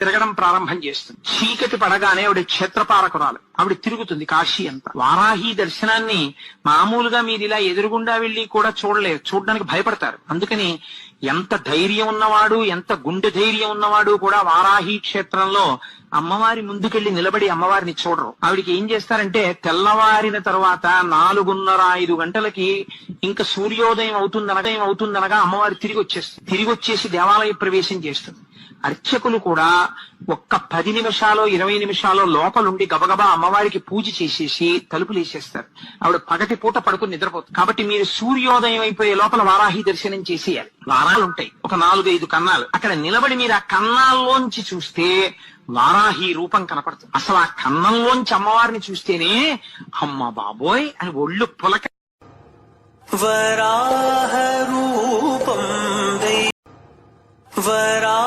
తిరగడం ప్రారంభం చేస్తుంది. చీకటి పడగానే ఆవిడ క్షేత్రపాలకురాలు, ఆవిడ తిరుగుతుంది కాశీ అంతా. వారాహి దర్శనాన్ని మామూలుగా మీరు ఇలా ఎదురుగుండా వెళ్లి కూడా చూడలేరు, చూడడానికి భయపడతారు. అందుకని ఎంత ధైర్యం ఉన్నవాడు, ఎంత గుండె ధైర్యం ఉన్నవాడు కూడా వారాహి క్షేత్రంలో అమ్మవారి ముందుకెళ్లి నిలబడి అమ్మవారిని చూడరు. ఆవిడికి ఏం చేస్తారంటే తెల్లవారిన తర్వాత 4:30-5 గంటలకి ఇంకా సూర్యోదయం అవుతుందనగా అమ్మవారి తిరిగి వచ్చేసి దేవాలయ ప్రవేశం చేస్తుంది. అర్చకులు కూడా ఒక్క 10 నిమిషాలు 20 నిమిషాలు లోపలుండి గబగబా అమ్మవారికి పూజ చేసేసి తలుపులు వేసేస్తారు. ఆవిడ పగటి పూట పడుకుని నిద్రపోతుంది. కాబట్టి మీరు సూర్యోదయం అయిపోయే లోపల వారాహి దర్శనం చేసేయాలి. వారాలుంటాయి, ఒక 4-5 కన్నాలు. అక్కడ నిలబడి మీరు ఆ కన్నాల్లోంచి చూస్తే వారాహి రూపం కనపడుతుంది. అసలు ఆ కన్నంలోంచి అమ్మవారిని చూస్తేనే అమ్మ బాబోయ్ అని ఒళ్ళు పులక. వరాహ రూపం వరా